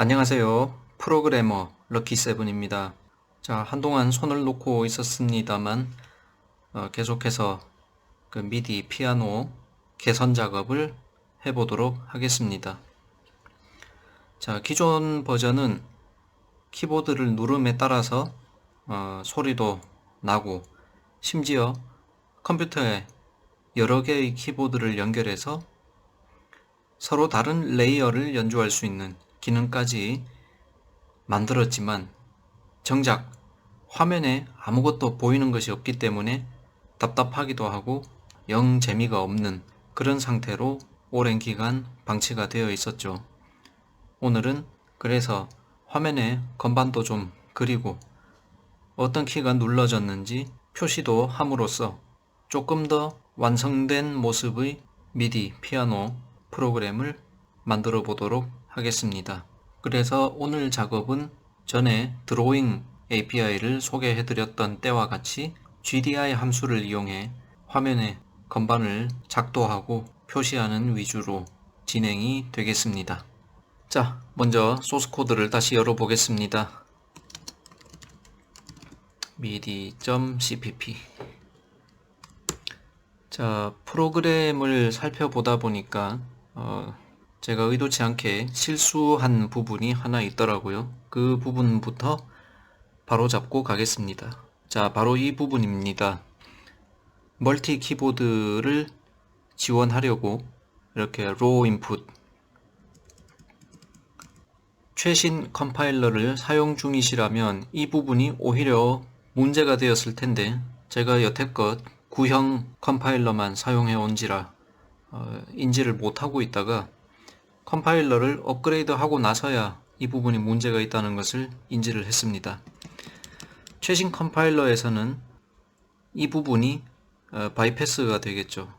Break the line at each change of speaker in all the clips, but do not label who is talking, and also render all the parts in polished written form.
안녕하세요. 프로그래머 럭키세븐입니다. 자, 한동안 손을 놓고 있었습니다만 계속해서 그 미디 피아노 개선 작업을 해보도록 하겠습니다. 자, 기존 버전은 키보드를 누름에 따라서 소리도 나고, 심지어 컴퓨터에 여러 개의 키보드를 연결해서 서로 다른 레이어를 연주할 수 있는 기능까지 만들었지만, 정작 화면에 아무것도 보이는 것이 없기 때문에 답답하기도 하고 영 재미가 없는 그런 상태로 오랜 기간 방치가 되어 있었죠. 오늘은 그래서 화면에 건반도 좀 그리고 어떤 키가 눌러졌는지 표시도 함으로써 조금 더 완성된 모습의 미디 피아노 프로그램을 만들어 보도록 하겠습니다. 그래서 오늘 작업은 전에 드로잉 API를 소개해 드렸던 때와 같이 GDI 함수를 이용해 화면에 건반을 작도하고 표시하는 위주로 진행이 되겠습니다. 자, 먼저 소스 코드를 다시 열어보겠습니다. midi.cpp. 자, 프로그램을 살펴보다 보니까 제가 의도치 않게 실수한 부분이 하나 있더라고요. 그 부분부터 바로 잡고 가겠습니다. 자, 바로 이 부분입니다. 멀티 키보드를 지원하려고 이렇게 로우 인풋 최신 컴파일러를 사용 중이시라면 이 부분이 오히려 문제가 되었을 텐데, 제가 여태껏 구형 컴파일러만 사용해 온지라 인지를 못하고 있다가 컴파일러를 업그레이드 하고 나서야 이 부분이 문제가 있다는 것을 인지를 했습니다. 최신 컴파일러에서는 이 부분이 바이패스가 되겠죠.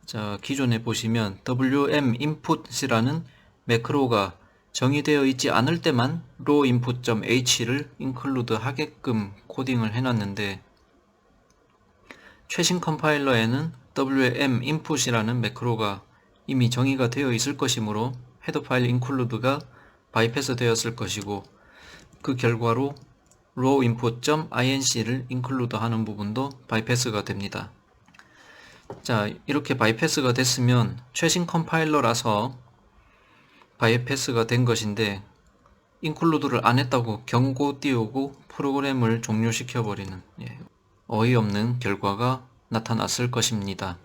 자, 기존에 보시면 wm input이라는 매크로가 정의되어 있지 않을 때만 rowinput.h를 include 하게끔 코딩을 해놨는데, 최신 컴파일러에는 wm input이라는 매크로가 이미 정의가 되어 있을 것이므로 헤더 파일 include가 바이패스 되었을 것이고, 그 결과로 rowinput.inc를 include 하는 부분도 바이패스가 됩니다. 자, 이렇게 바이패스가 됐으면 최신 컴파일러라서 바이패스가 된 것인데, include를 안 했다고 경고 띄우고 프로그램을 종료시켜버리는 어이없는 결과가 나타났을 것입니다.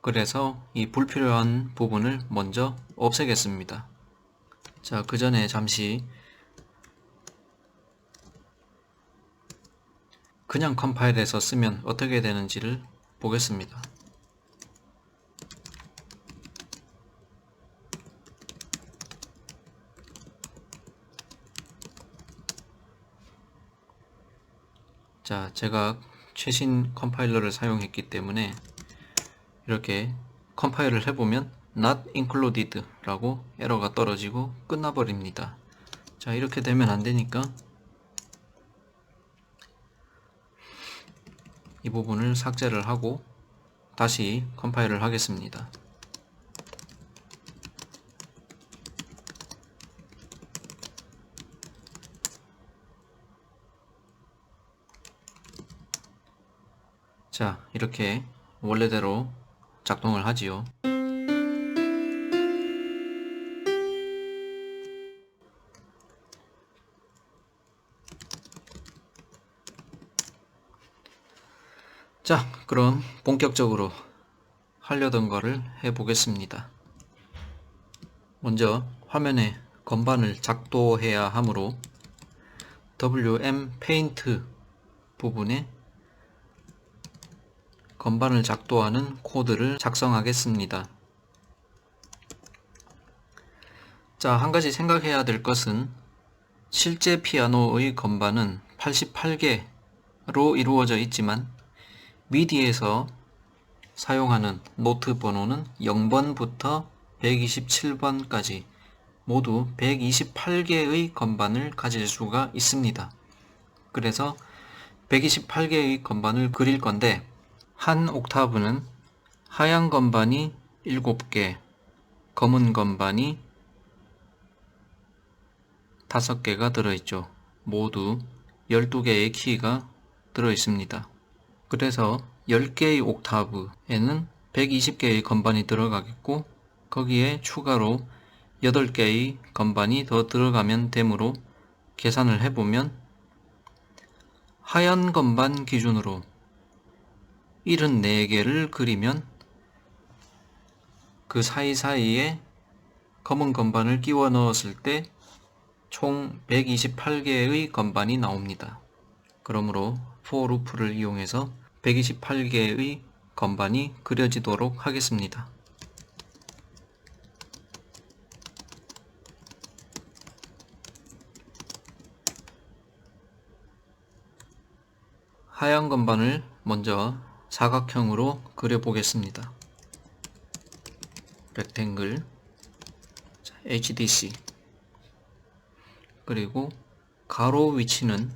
그래서 이 불필요한 부분을 먼저 없애겠습니다. 자, 그 전에 잠시 그냥 컴파일해서 쓰면 어떻게 되는지를 보겠습니다. 자, 제가 최신 컴파일러를 사용했기 때문에 이렇게 컴파일을 해보면 not included 라고 에러가 떨어지고 끝나버립니다. 자, 이렇게 되면 안되니까 이 부분을 삭제를 하고 다시 컴파일을 하겠습니다. 자, 이렇게 원래대로 작동을 하지요. 자, 그럼 본격적으로 하려던 거를 해보겠습니다. 먼저 화면에 건반을 작도해야 하므로 wm paint 부분에 건반을 작도하는 코드를 작성하겠습니다. 자, 한 가지 생각해야 될 것은 실제 피아노의 건반은 88개로 이루어져 있지만 미디에서 사용하는 노트 번호는 0번부터 127번까지 모두 128개의 건반을 가질 수가 있습니다. 그래서 128개의 건반을 그릴 건데, 한 옥타브는 하얀 건반이 7개, 검은 건반이 5개가 들어있죠. 모두 12개의 키가 들어있습니다. 그래서 10개의 옥타브에는 120개의 건반이 들어가겠고, 거기에 추가로 8개의 건반이 더 들어가면 되므로 계산을 해보면 하얀 건반 기준으로 74개를 그리면 그 사이사이에 검은 건반을 끼워 넣었을 때 총 128개의 건반이 나옵니다. 그러므로 for loop를 이용해서 128개의 건반이 그려지도록 하겠습니다. 하얀 건반을 먼저 사각형으로 그려보겠습니다. 렉탱글, HDC, 그리고 가로 위치는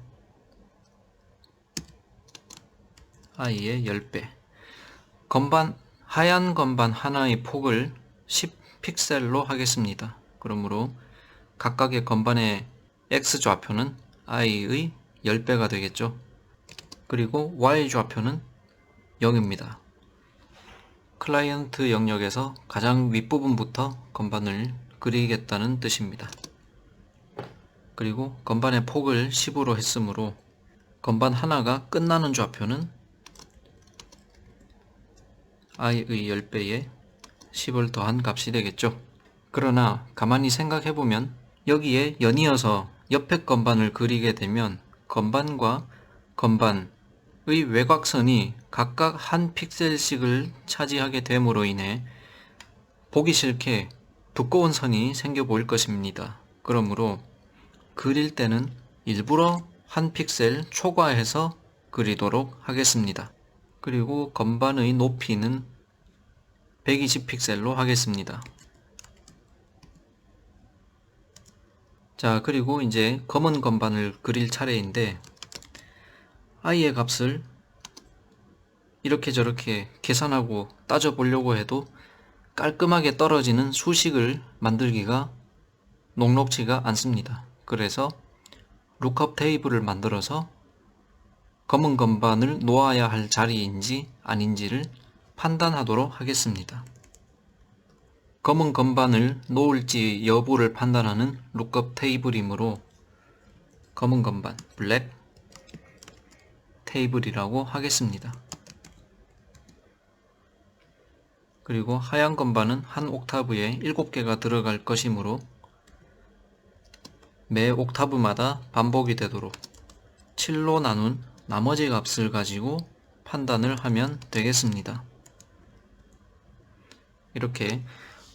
i의 10배. 하얀 건반 하나의 폭을 10픽셀로 하겠습니다. 그러므로 각각의 건반의 X좌표는 i의 10배가 되겠죠. 그리고 Y좌표는 0입니다. 클라이언트 영역에서 가장 윗부분부터 건반을 그리겠다는 뜻입니다. 그리고 건반의 폭을 10으로 했으므로 건반 하나가 끝나는 좌표는 i의 10배에 10을 더한 값이 되겠죠. 그러나 가만히 생각해보면 여기에 연이어서 옆에 건반을 그리게 되면 건반과 건반의 외곽선이 각각 한 픽셀씩을 차지하게 됨으로 인해 보기 싫게 두꺼운 선이 생겨 보일 것입니다. 그러므로 그릴 때는 일부러 한 픽셀 초과해서 그리도록 하겠습니다. 그리고 건반의 높이는 120픽셀로 하겠습니다. 자, 그리고 이제 검은 건반을 그릴 차례인데 i의 값을 이렇게 저렇게 계산하고 따져보려고 해도 깔끔하게 떨어지는 수식을 만들기가 녹록지가 않습니다. 그래서 룩업 테이블을 만들어서 검은 건반을 놓아야 할 자리인지 아닌지를 판단하도록 하겠습니다. 검은 건반을 놓을지 여부를 판단하는 룩업 테이블이므로 검은 건반 블랙 테이블이라고 하겠습니다. 그리고 하얀 건반은 한 옥타브에 7개가 들어갈 것이므로 매 옥타브마다 반복이 되도록 7로 나눈 나머지 값을 가지고 판단을 하면 되겠습니다. 이렇게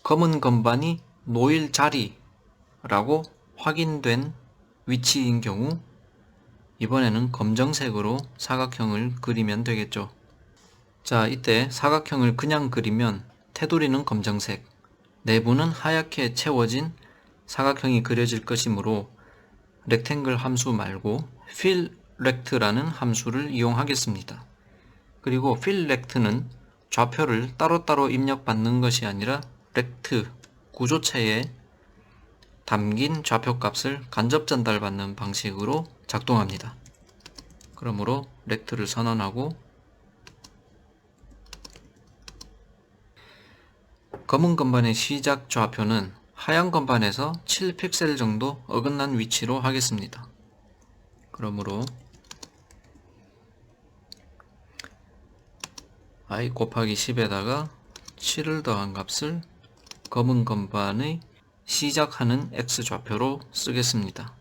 검은 건반이 놓일 자리라고 확인된 위치인 경우 이번에는 검정색으로 사각형을 그리면 되겠죠. 자, 이때 사각형을 그냥 그리면 테두리는 검정색, 내부는 하얗게 채워진 사각형이 그려질 것이므로 렉탱글 함수 말고 filRect라는 함수를 이용하겠습니다. 그리고 filRect는 좌표를 따로따로 입력받는 것이 아니라 rect 구조체에 담긴 좌표값을 간접 전달받는 방식으로 작동합니다. 그러므로 rect를 선언하고 검은 건반의 시작 좌표는 하얀 건반에서 7픽셀 정도 어긋난 위치로 하겠습니다. 그러므로 i 곱하기 10에다가 7을 더한 값을 검은 건반의 시작하는 x좌표로 쓰겠습니다.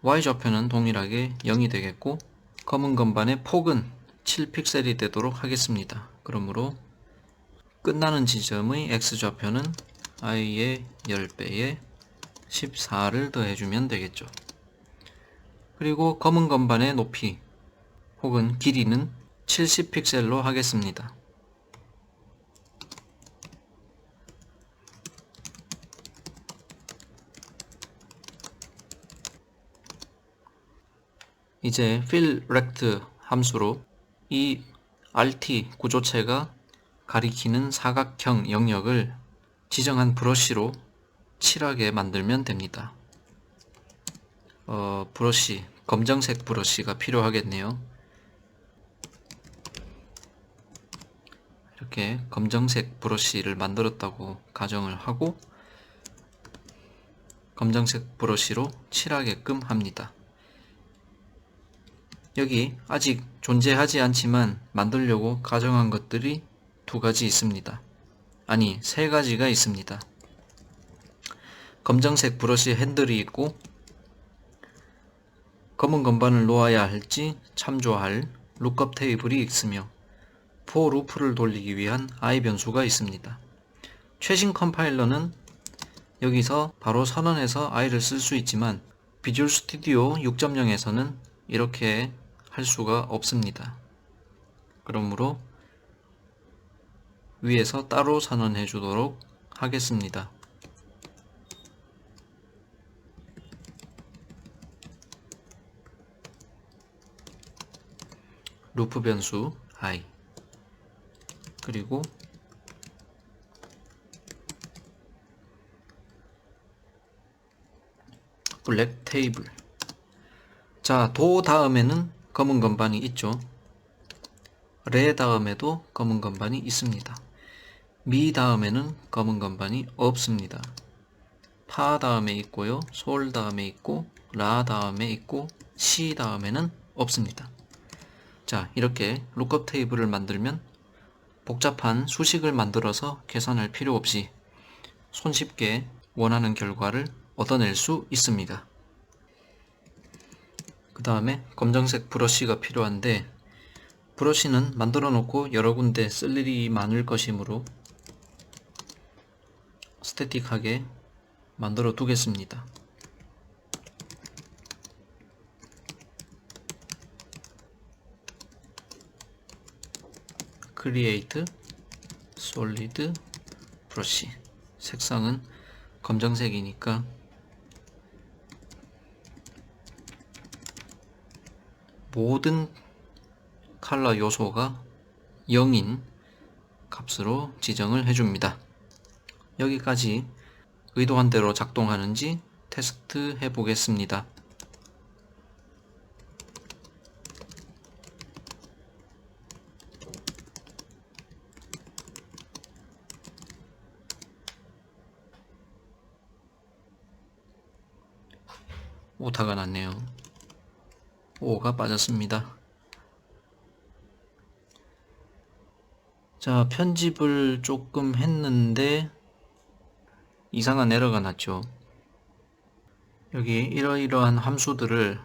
y좌표는 동일하게 0이 되겠고 검은 건반의 폭은 7픽셀이 되도록 하겠습니다. 그러므로 끝나는 지점의 x좌표는 i의 10배에 14를 더해주면 되겠죠. 그리고 검은 건반의 높이 혹은 길이는 70픽셀로 하겠습니다. 이제 filRect 함수로 이 RT 구조체가 가리키는 사각형 영역을 지정한 브러쉬로 칠하게 만들면 됩니다. 브러쉬, 검정색 브러쉬가 필요하겠네요. 이렇게 검정색 브러쉬를 만들었다고 가정을 하고 검정색 브러쉬로 칠하게끔 합니다. 여기 아직 존재하지 않지만 만들려고 가정한 것들이 두 가지 있습니다. 아니, 세 가지가 있습니다. 검정색 브러쉬 핸들이 있고 검은 건반을 놓아야 할지 참조할 룩업 테이블이 있으며 for 루프를 돌리기 위한 i 변수가 있습니다. 최신 컴파일러는 여기서 바로 선언해서 i를 쓸 수 있지만 비주얼 스튜디오 6.0에서는 이렇게 할 수가 없습니다. 그러므로 위에서 따로 선언해 주도록 하겠습니다. 루프 변수 i 그리고 블랙 테이블. 자, 도 다음에는 검은 건반이 있죠. 레 다음에도 검은 건반이 있습니다. 미 다음에는 검은 건반이 없습니다. 파 다음에 있고요. 솔 다음에 있고 라 다음에 있고 시 다음에는 없습니다. 자, 이렇게 룩업 테이블을 만들면 복잡한 수식을 만들어서 계산할 필요 없이 손쉽게 원하는 결과를 얻어낼 수 있습니다. 그 다음에 검정색 브러쉬가 필요한데 브러쉬는 만들어 놓고 여러 군데 쓸 일이 많을 것이므로 스태틱하게 만들어 두겠습니다. Create Solid Brush. 색상은 검정색이니까 모든 컬러 요소가 0인 값으로 지정을 해줍니다. 여기까지 의도한 대로 작동하는지 테스트 해보겠습니다. 오타가 났네요. 5가 빠졌습니다. 자, 편집을 조금 했는데 이상한 에러가 났죠. 여기 이러이러한 함수들을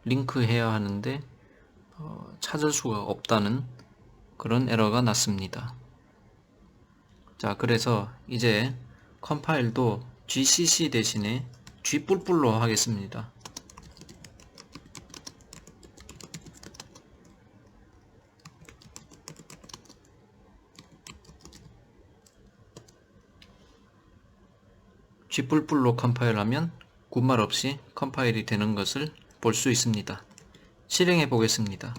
링크해야 하는데 찾을 수가 없다는 그런 에러가 났습니다. 자, 그래서 이제 컴파일도 gcc 대신에 g뿔뿔로 하겠습니다. g뿔뿔로 컴파일하면 군말 없이 컴파일이 되는 것을 볼 수 있습니다. 실행해 보겠습니다.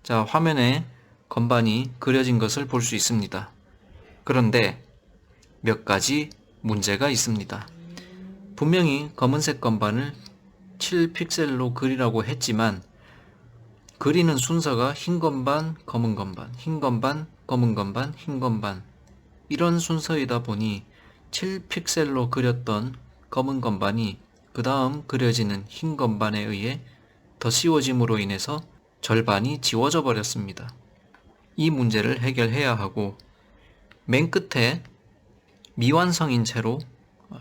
자, 화면에 건반이 그려진 것을 볼 수 있습니다. 그런데 몇 가지 문제가 있습니다. 분명히 검은색 건반을 7픽셀로 그리라고 했지만 그리는 순서가 흰 건반, 검은 건반, 흰 건반, 검은 건반, 흰 건반 이런 순서이다 보니 7픽셀로 그렸던 검은 건반이 그 다음 그려지는 흰 건반에 의해 더 씌워짐으로 인해서 절반이 지워져 버렸습니다. 이 문제를 해결해야 하고 맨 끝에 미완성인 채로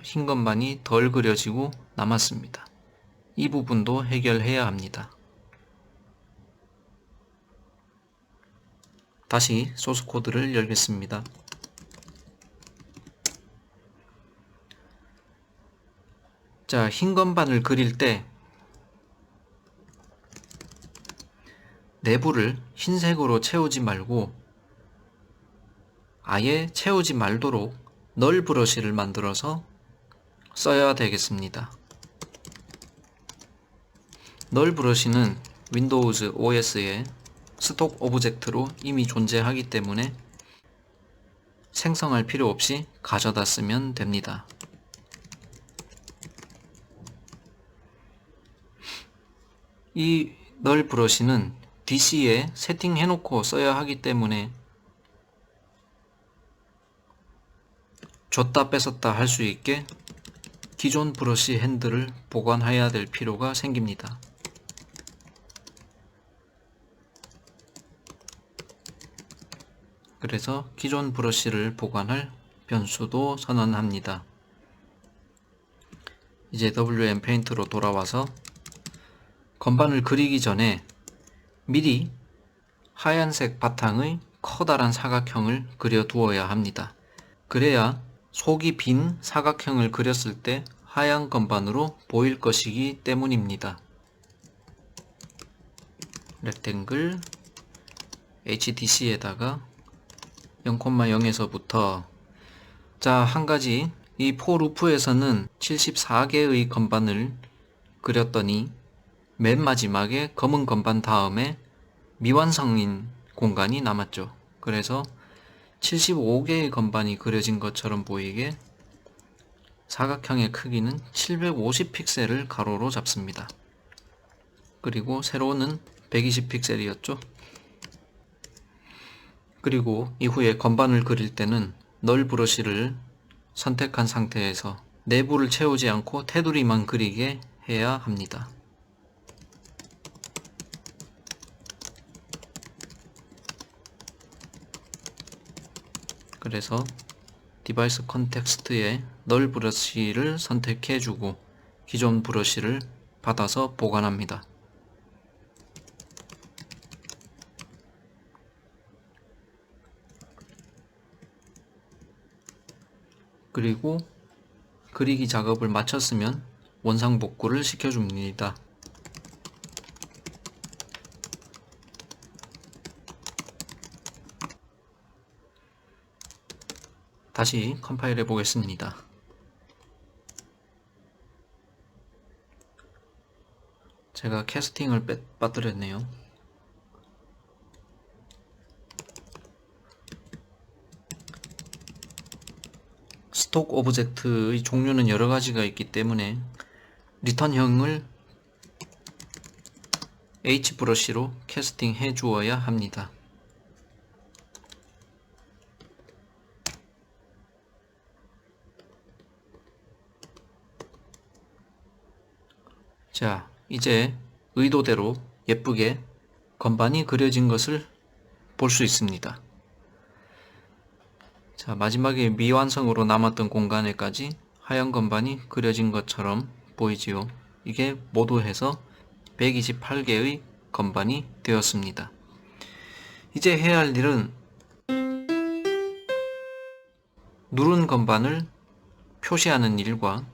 흰 건반이 덜 그려지고 남았습니다. 이 부분도 해결해야 합니다. 다시 소스 코드를 열겠습니다. 자, 흰 건반을 그릴 때 내부를 흰색으로 채우지 말고 아예 채우지 말도록 널 브러쉬를 만들어서 써야 되겠습니다. 널 브러쉬는 윈도우즈 OS에 스톡 오브젝트로 이미 존재하기 때문에 생성할 필요 없이 가져다 쓰면 됩니다. 이 널 브러쉬는 DC에 세팅해 놓고 써야 하기 때문에 줬다 뺏었다 할 수 있게 기존 브러쉬 핸들을 보관해야 될 필요가 생깁니다. 그래서 기존 브러쉬를 보관할 변수도 선언합니다. 이제 WM 페인트로 돌아와서 건반을 그리기 전에 미리 하얀색 바탕의 커다란 사각형을 그려 두어야 합니다. 그래야 속이 빈 사각형을 그렸을 때 하얀 건반으로 보일 것이기 때문입니다. 렉탱글 HDC에다가 0,0에서부터 한 가지, 이 포루프에서는 74개의 건반을 그렸더니 맨 마지막에 검은 건반 다음에 미완성인 공간이 남았죠. 그래서 75개의 건반이 그려진 것처럼 보이게 사각형의 크기는 750픽셀을 가로로 잡습니다. 그리고 세로는 120픽셀이었죠. 그리고 이후에 건반을 그릴 때는 널 브러쉬를 선택한 상태에서 내부를 채우지 않고 테두리만 그리게 해야 합니다. 그래서 디바이스 컨텍스트에 널 브러쉬를 선택해주고 기존 브러쉬를 받아서 보관합니다. 그리고 그리기 작업을 마쳤으면 원상복구를 시켜줍니다. 다시 컴파일 해보겠습니다. 제가 캐스팅을 빠뜨렸네요. 스톡 오브젝트의 종류는 여러 가지가 있기 때문에 리턴형을 H 브러쉬로 캐스팅 해 주어야 합니다. 자, 이제 의도대로 예쁘게 건반이 그려진 것을 볼 수 있습니다. 자, 마지막에 미완성으로 남았던 공간에까지 하얀 건반이 그려진 것처럼 보이지요. 이게 모두 해서 128개의 건반이 되었습니다. 이제 해야 할 일은 누른 건반을 표시하는 일과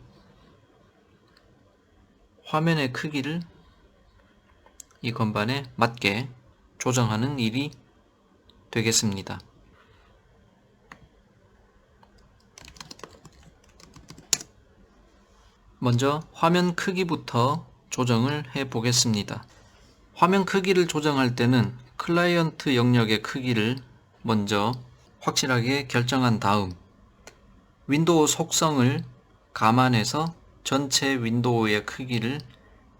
화면의 크기를 이 건반에 맞게 조정하는 일이 되겠습니다. 먼저 화면 크기부터 조정을 해 보겠습니다. 화면 크기를 조정할 때는 클라이언트 영역의 크기를 먼저 확실하게 결정한 다음 윈도우 속성을 감안해서 전체 윈도우의 크기를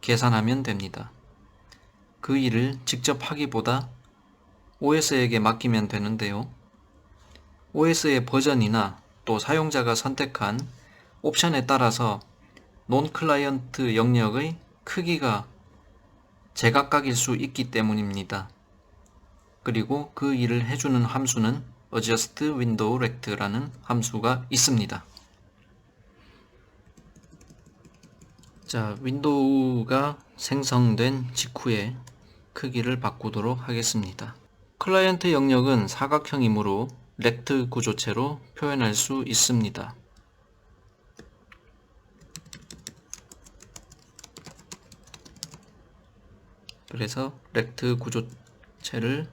계산하면 됩니다. 그 일을 직접 하기보다 OS에게 맡기면 되는데요. OS의 버전이나 또 사용자가 선택한 옵션에 따라서 논 클라이언트 영역의 크기가 제각각일 수 있기 때문입니다. 그리고 그 일을 해주는 함수는 adjust window rect라는 함수가 있습니다. 자, 윈도우가 생성된 직후에 크기를 바꾸도록 하겠습니다. 클라이언트 영역은 사각형이므로 렉트 구조체로 표현할 수 있습니다. 그래서 렉트 구조체를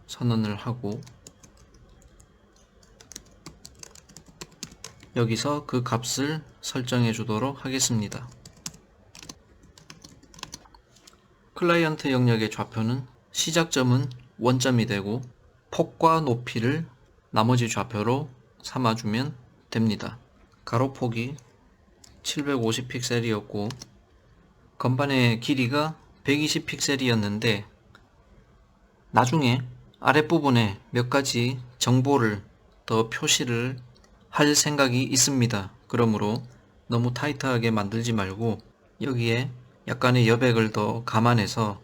선언을 하고 여기서 그 값을 설정해 주도록 하겠습니다. 클라이언트 영역의 좌표는 시작점은 원점이 되고 폭과 높이를 나머지 좌표로 삼아주면 됩니다. 가로폭이 750픽셀이었고 건반의 길이가 120픽셀이었는데 나중에 아랫부분에 몇 가지 정보를 더 표시를 할 생각이 있습니다. 그러므로 너무 타이트하게 만들지 말고 여기에 약간의 여백을 더 감안해서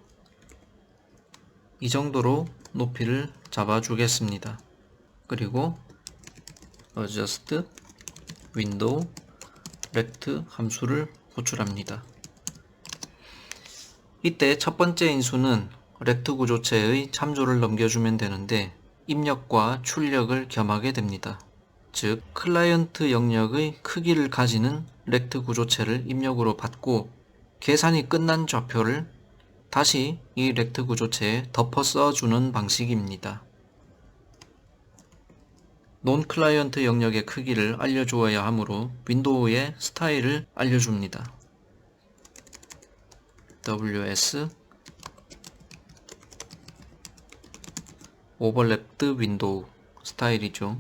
이 정도로 높이를 잡아 주겠습니다. 그리고 adjust window rect 함수를 호출합니다. 이때 첫 번째 인수는 렉트 구조체의 참조를 넘겨주면 되는데 입력과 출력을 겸하게 됩니다. 즉 클라이언트 영역의 크기를 가지는 렉트 구조체를 입력으로 받고 계산이 끝난 좌표를 다시 이 렉트 구조체에 덮어 써주는 방식입니다. 논 클라이언트 영역의 크기를 알려주어야 하므로 윈도우의 스타일을 알려줍니다. ws 오버랩드 윈도우 스타일이죠.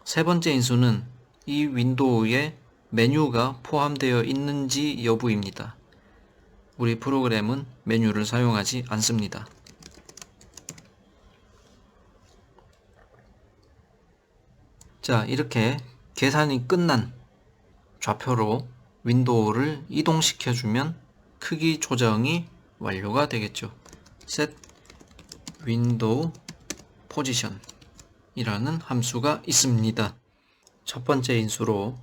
세 번째 인수는 이 윈도우에 메뉴가 포함되어 있는지 여부입니다. 우리 프로그램은 메뉴를 사용하지 않습니다. 자, 이렇게 계산이 끝난 좌표로 윈도우를 이동시켜주면 크기 조정이 완료가 되겠죠. set window position 이라는 함수가 있습니다. 첫 번째 인수로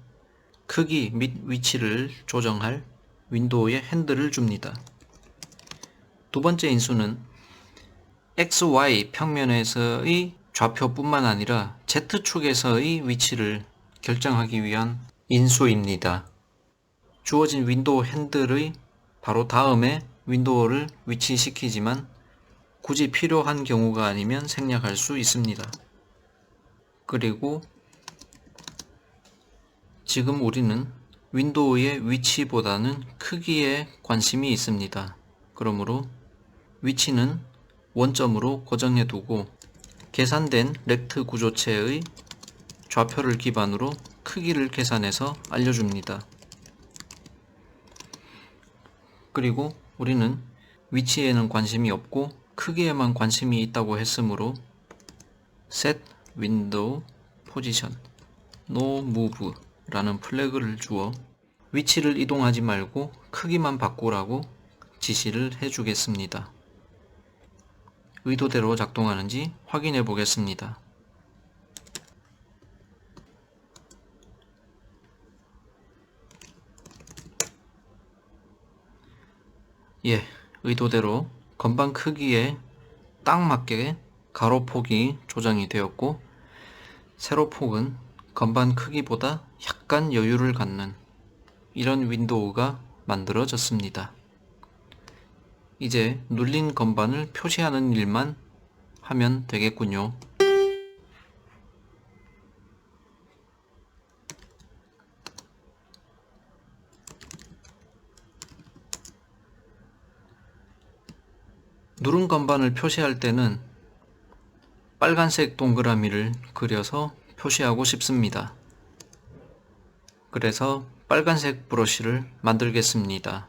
크기 및 위치를 조정할 윈도우의 핸들을 줍니다. 두 번째 인수는 XY 평면에서의 좌표뿐만 아니라 Z축에서의 위치를 결정하기 위한 인수입니다. 주어진 윈도우 핸들의 바로 다음에 윈도우를 위치시키지만 굳이 필요한 경우가 아니면 생략할 수 있습니다. 그리고 지금 우리는 윈도우의 위치보다는 크기에 관심이 있습니다. 그러므로 위치는 원점으로 고정해 두고 계산된 렉트 구조체의 좌표를 기반으로 크기를 계산해서 알려줍니다. 그리고 우리는 위치에는 관심이 없고 크기에만 관심이 있다고 했으므로 set window position no move 라는 플래그를 주어 위치를 이동하지 말고 크기만 바꾸라고 지시를 해주겠습니다. 의도대로 작동하는지 확인해 보겠습니다. 예, 의도대로 건반 크기에 딱 맞게 가로폭이 조정이 되었고 세로폭은 건반 크기보다 약간 여유를 갖는 이런 윈도우가 만들어졌습니다. 이제 눌린 건반을 표시하는 일만 하면 되겠군요. 누른 건반을 표시할 때는 빨간색 동그라미를 그려서 표시하고 싶습니다. 그래서 빨간색 브러쉬를 만들겠습니다.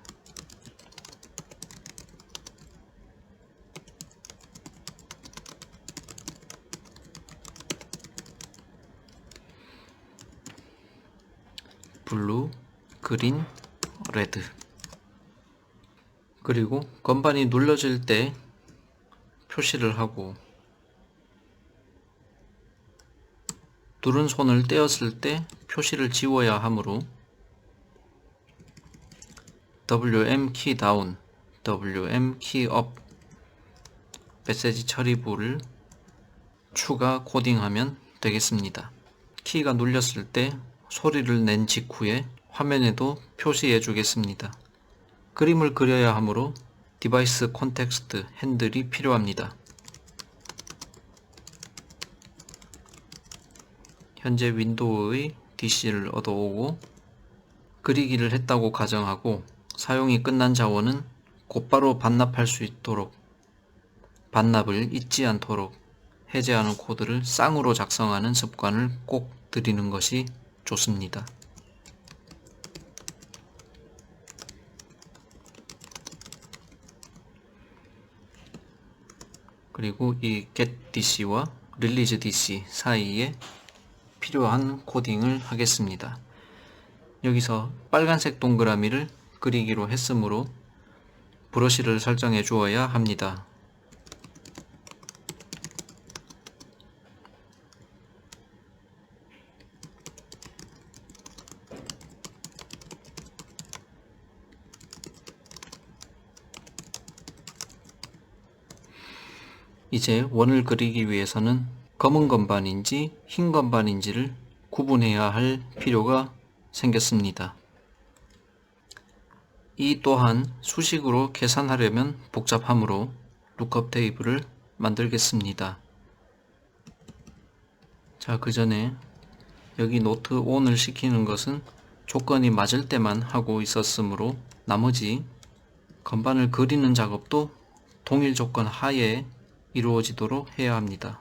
블루, 그린, 레드. 그리고 건반이 눌러질 때 표시를 하고 누른 손을 떼었을 때 표시를 지워야 하므로 WM 키 다운, WM 키 업 메시지 처리부를 추가 코딩하면 되겠습니다. 키가 눌렸을 때 소리를 낸 직후에 화면에도 표시해 주겠습니다. 그림을 그려야 하므로 디바이스 콘텍스트 핸들이 필요합니다. 현재 윈도우의 DC를 얻어오고 그리기를 했다고 가정하고 사용이 끝난 자원은 곧바로 반납할 수 있도록 반납을 잊지 않도록 해제하는 코드를 쌍으로 작성하는 습관을 꼭 들이는 것이 좋습니다. 그리고 이 getDC와 releaseDC 사이에 필요한 코딩을 하겠습니다. 여기서 빨간색 동그라미를 그리기로 했으므로 브러쉬를 설정해 주어야 합니다. 이제 원을 그리기 위해서는 검은 건반인지 흰 건반인지를 구분해야 할 필요가 생겼습니다. 이 또한 수식으로 계산하려면 복잡하므로 룩업 테이블을 만들겠습니다. 자, 그 전에 여기 노트 ON을 시키는 것은 조건이 맞을 때만 하고 있었으므로 나머지 건반을 그리는 작업도 동일 조건 하에 이루어지도록 해야 합니다.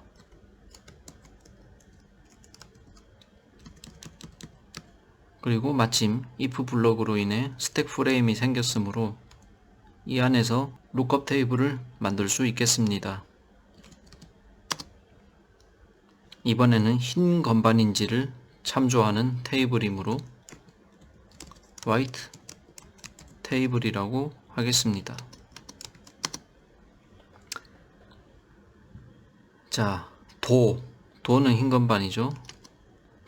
그리고 마침 if 블럭으로 인해 스택 프레임이 생겼으므로 이 안에서 룩업 테이블을 만들 수 있겠습니다. 이번에는 흰 건반인지를 참조하는 테이블이므로 white 테이블이라고 하겠습니다. 자, 도는 흰 건반이죠.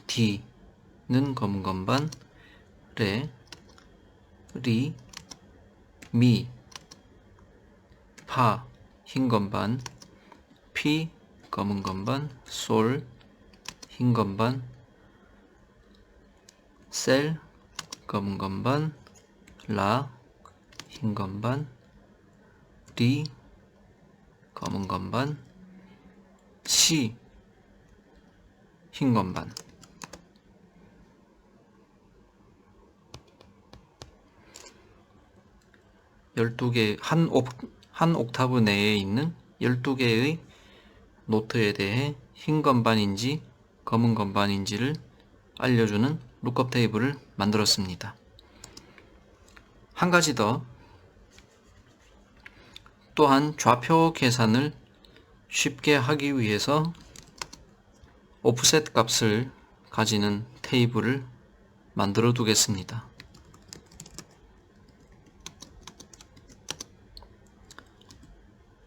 D는 검은 건반, 리, 미, 파, 흰 건반, 피, 검은 건반, 솔, 흰 건반, 셀, 검은 건반, 라, 흰 건반, 리, 검은 건반, 시, 흰 건반. 한 옥타브 내에 있는 12개의 노트에 대해 흰 건반인지 검은 건반인지를 알려주는 룩업 테이블을 만들었습니다. 한 가지 더, 또한 좌표 계산을 쉽게 하기 위해서 오프셋 값을 가지는 테이블을 만들어 두겠습니다.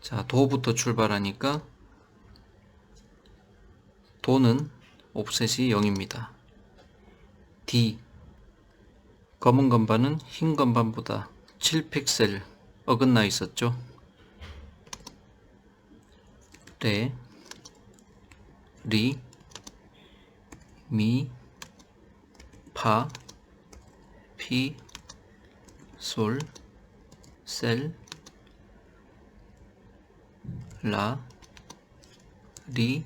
자, 도부터 출발하니까 도는 오프셋이 0입니다. D, 검은 건반은 흰 건반보다 7픽셀 어긋나 있었죠. 레, 리, 미, 파, 피, 솔, 셀, 라, 리,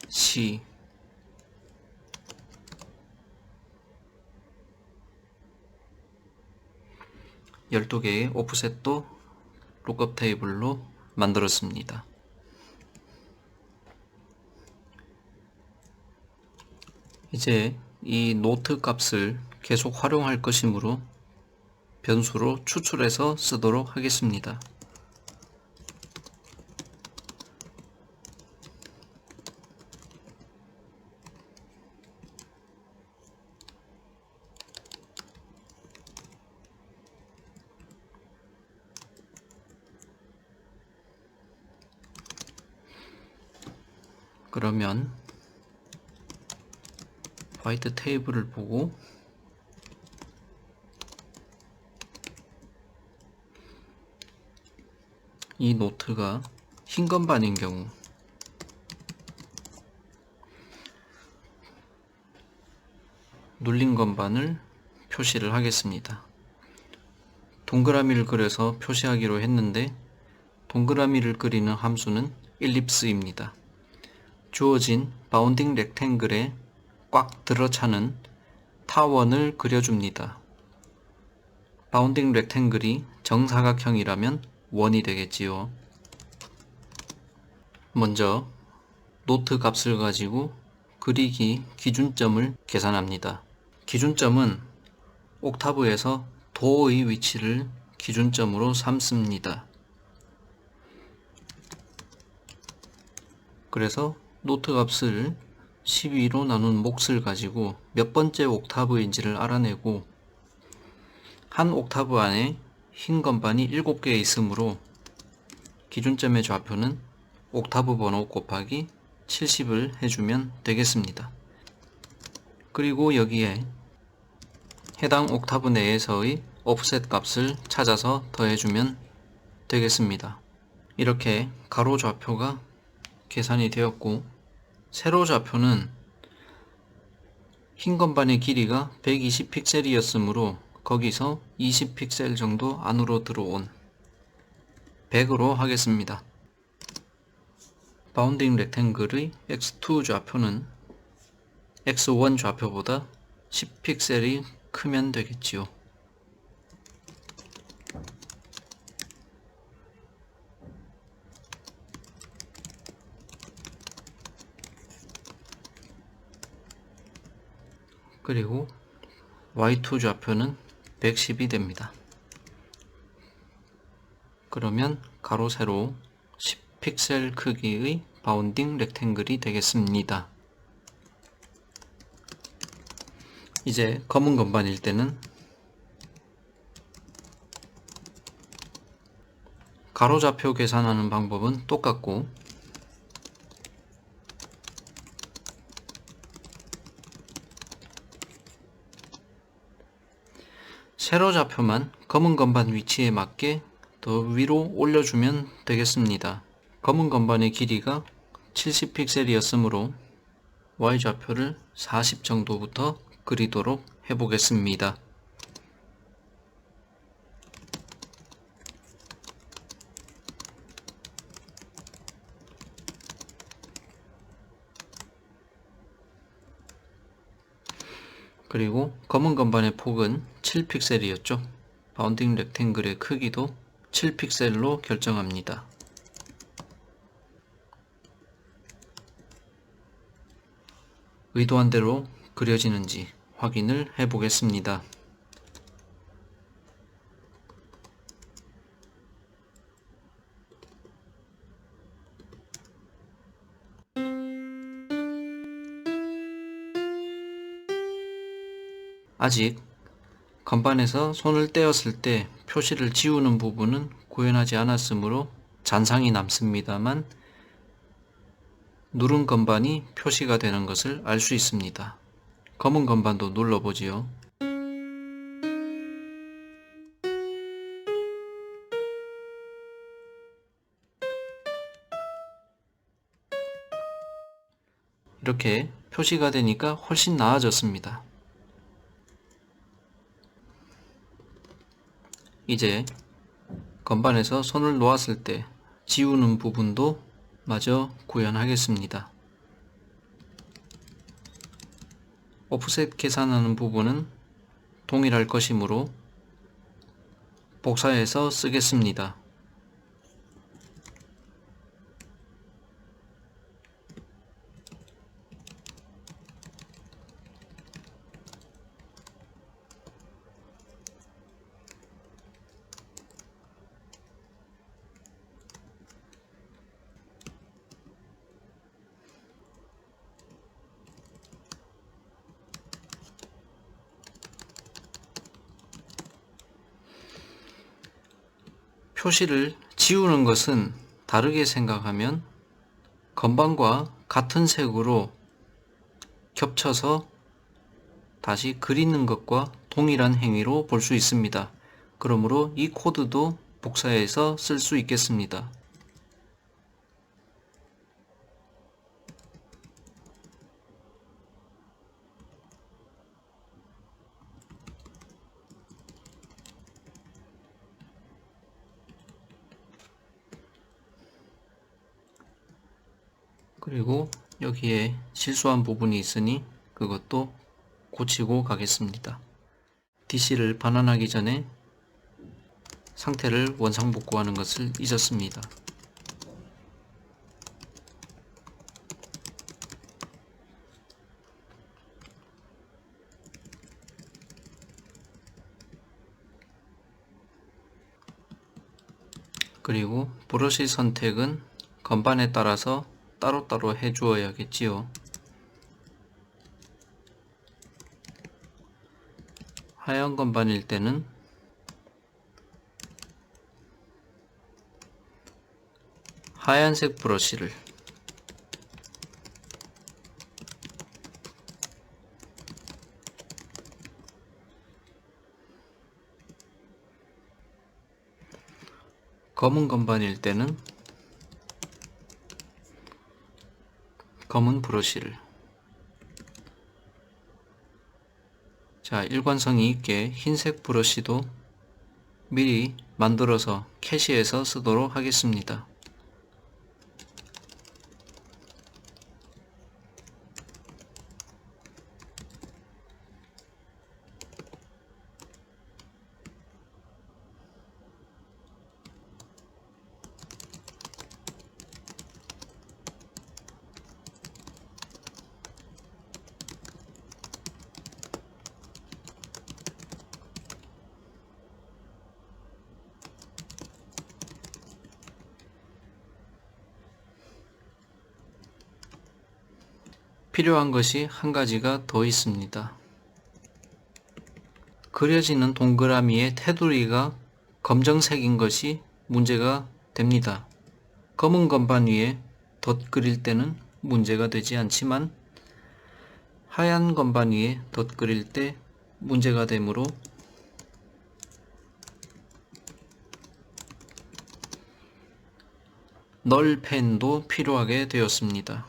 시. 열두 개의 오프셋도 룩업 테이블로 만들었습니다. 이제 이 노트 값을 계속 활용할 것이므로 변수로 추출해서 쓰도록 하겠습니다. 그러면 화이트 테이블을 보고 이 노트가 흰 건반인 경우 눌린 건반을 표시를 하겠습니다. 동그라미를 그려서 표시하기로 했는데 동그라미를 그리는 함수는 일립스입니다. 주어진 바운딩 렉탱글에 꽉 들어차는 타원을 그려줍니다. 바운딩 렉탱글이 정사각형이라면 원이 되겠지요. 먼저 노트 값을 가지고 그리기 기준점을 계산합니다. 기준점은 옥타브에서 도의 위치를 기준점으로 삼습니다. 그래서 노트 값을 12로 나눈 몫을 가지고 몇 번째 옥타브인지를 알아내고 한 옥타브 안에 흰 건반이 7개 있으므로 기준점의 좌표는 옥타브 번호 곱하기 70을 해주면 되겠습니다. 그리고 여기에 해당 옥타브 내에서의 오프셋 값을 찾아서 더해주면 되겠습니다. 이렇게 가로 좌표가 계산이 되었고, 세로 좌표는 흰 건반의 길이가 120픽셀이었으므로 거기서 20픽셀 정도 안으로 들어온 100으로 하겠습니다. 바운딩 렉탱글의 X2 좌표는 X1 좌표보다 10픽셀이 크면 되겠지요. 그리고 Y2 좌표는 110이 됩니다. 그러면 가로 세로 10픽셀 크기의 바운딩 렉탱글이 되겠습니다. 이제 검은 건반일 때는 가로 좌표 계산하는 방법은 똑같고, 세로 좌표만 검은 건반 위치에 맞게 더 위로 올려주면 되겠습니다. 검은 건반의 길이가 70픽셀이었으므로 Y좌표를 40 정도부터 그리도록 해보겠습니다. 그리고 검은 건반의 폭은 7픽셀이었죠. 바운딩 렉탱글의 크기도 7픽셀로 결정합니다. 의도한 대로 그려지는지 확인을 해 보겠습니다. 아직 건반에서 손을 떼었을 때 표시를 지우는 부분은 구현하지 않았으므로 잔상이 남습니다만 누른 건반이 표시가 되는 것을 알 수 있습니다. 검은 건반도 눌러보지요. 이렇게 표시가 되니까 훨씬 나아졌습니다. 이제 건반에서 손을 놓았을 때 지우는 부분도 마저 구현하겠습니다. 오프셋 계산하는 부분은 동일할 것이므로 복사해서 쓰겠습니다. 표시를 지우는 것은 다르게 생각하면 건반과 같은 색으로 겹쳐서 다시 그리는 것과 동일한 행위로 볼 수 있습니다. 그러므로 이 코드도 복사해서 쓸 수 있겠습니다. 그리고 여기에 실수한 부분이 있으니 그것도 고치고 가겠습니다. DC를 반환하기 전에 상태를 원상복구하는 것을 잊었습니다. 그리고 브러쉬 선택은 건반에 따라서 따로따로 해 주어야겠지요. 하얀 건반일 때는 하얀색 브러쉬를, 검은 건반일 때는 검은 브러쉬를. 자, 일관성이 있게 흰색 브러쉬도 미리 만들어서 캐시해서 쓰도록 하겠습니다. 필요한 것이 한 가지가 더 있습니다. 그려지는 동그라미의 테두리가 검정색인 것이 문제가 됩니다. 검은 건반 위에 덧 그릴 때는 문제가 되지 않지만 하얀 건반 위에 덧 그릴 때 문제가 되므로 널펜도 필요하게 되었습니다.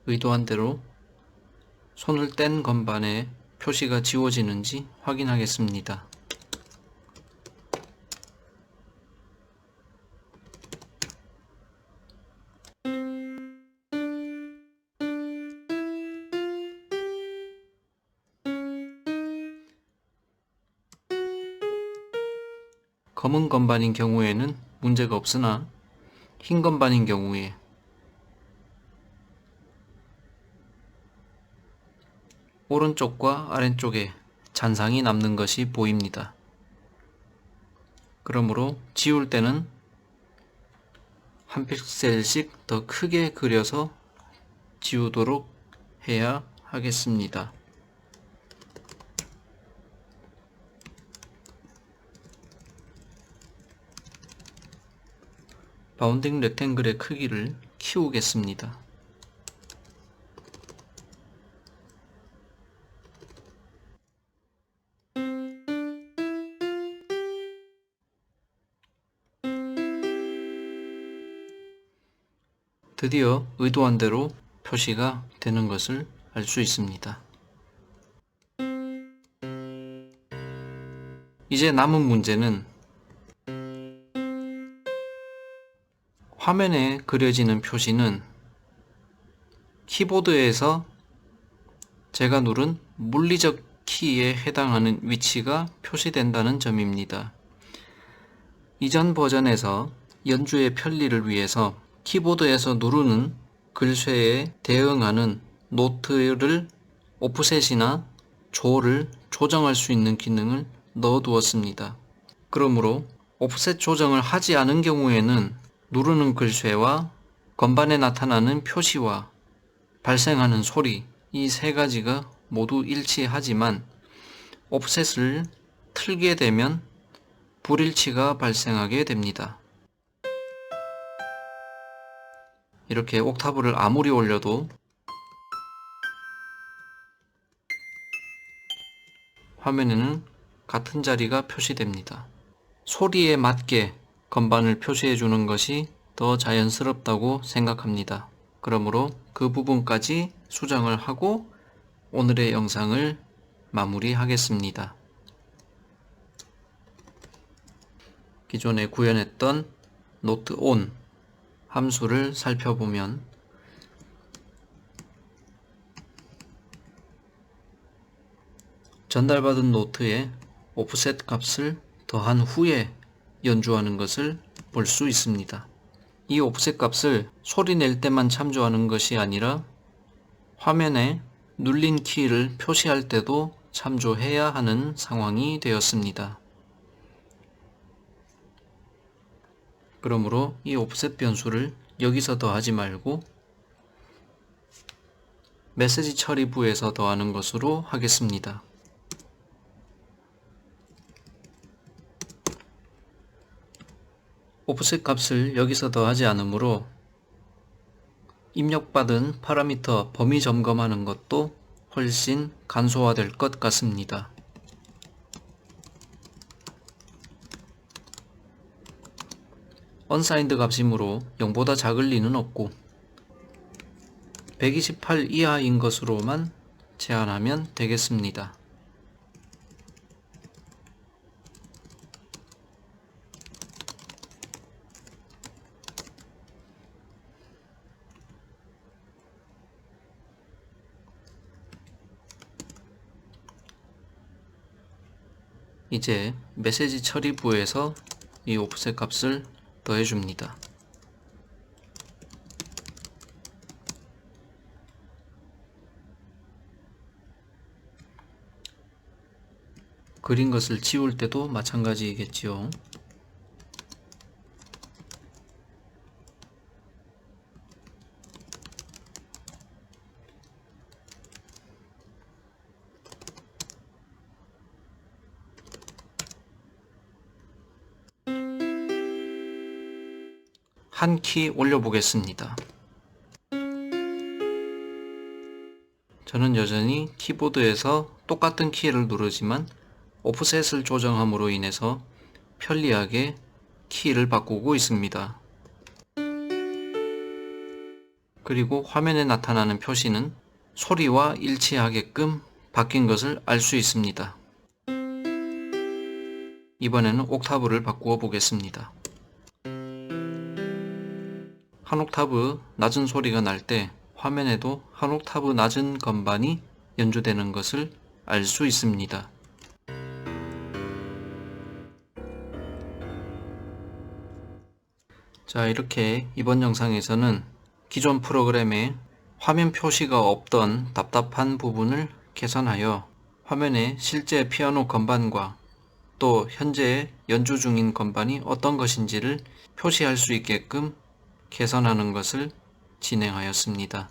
의도한 대로 손을 뗀 건반에 표시가 지워지는지 확인하겠습니다. 검은 건반인 경우에는 문제가 없으나 흰 건반인 경우에 오른쪽과 아래쪽에 잔상이 남는 것이 보입니다. 그러므로 지울 때는 한 픽셀씩 더 크게 그려서 지우도록 해야 하겠습니다. 바운딩 렉탱글의 크기를 키우겠습니다. 드디어 의도한 대로 표시가 되는 것을 알 수 있습니다. 이제 남은 문제는 화면에 그려지는 표시는 키보드에서 제가 누른 물리적 키에 해당하는 위치가 표시된다는 점입니다. 이전 버전에서 연주의 편리를 위해서 키보드에서 누르는 글쇠에 대응하는 노트를 오프셋이나 조를 조정할 수 있는 기능을 넣어두었습니다. 그러므로 오프셋 조정을 하지 않은 경우에는 누르는 글쇠와 건반에 나타나는 표시와 발생하는 소리, 이 세 가지가 모두 일치하지만 오프셋을 틀게 되면 불일치가 발생하게 됩니다. 이렇게 옥타브를 아무리 올려도 화면에는 같은 자리가 표시됩니다. 소리에 맞게 건반을 표시해 주는 것이 더 자연스럽다고 생각합니다. 그러므로 그 부분까지 수정을 하고 오늘의 영상을 마무리하겠습니다. 기존에 구현했던 노트 온 함수를 살펴보면 전달받은 노트에 오프셋 값을 더한 후에 연주하는 것을 볼 수 있습니다. 이 오프셋 값을 소리 낼 때만 참조하는 것이 아니라 화면에 눌린 키를 표시할 때도 참조해야 하는 상황이 되었습니다. 그러므로 이 오프셋 변수를 여기서 더하지 말고 메시지 처리부에서 더하는 것으로 하겠습니다. 오프셋 값을 여기서 더하지 않으므로 입력받은 파라미터 범위 점검하는 것도 훨씬 간소화될 것 같습니다. 언사인드 값이므로 0보다 작을 리는 없고 128 이하인 것으로만 제한하면 되겠습니다. 이제 메시지 처리부에서 이 오프셋 값을 더해줍니다. 그린 것을 지울 때도 마찬가지겠지요. 한 키 올려보겠습니다. 저는 여전히 키보드에서 똑같은 키를 누르지만 오프셋을 조정함으로 인해서 편리하게 키를 바꾸고 있습니다. 그리고 화면에 나타나는 표시는 소리와 일치하게끔 바뀐 것을 알 수 있습니다. 이번에는 옥타브를 바꾸어 보겠습니다. 한 옥타브 낮은 소리가 날 때 화면에도 한 옥타브 낮은 건반이 연주되는 것을 알 수 있습니다. 자, 이렇게 이번 영상에서는 기존 프로그램에 화면 표시가 없던 답답한 부분을 개선하여 화면에 실제 피아노 건반과 또 현재 연주 중인 건반이 어떤 것인지를 표시할 수 있게끔 개선하는 것을 진행하였습니다.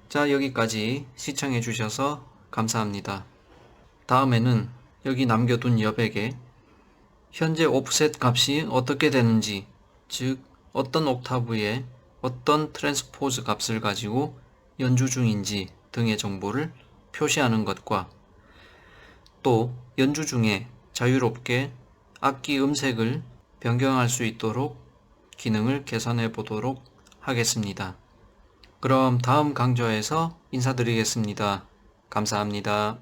자, 여기까지 시청해 주셔서 감사합니다. 다음에는 여기 남겨둔 여백에 현재 오프셋 값이 어떻게 되는지, 즉 어떤 옥타브에 어떤 트랜스포즈 값을 가지고 연주 중인지 등의 정보를 표시하는 것과 또 연주 중에 자유롭게 악기 음색을 변경할 수 있도록 기능을 개선해 보도록 하겠습니다. 그럼 다음 강좌에서 인사드리겠습니다. 감사합니다.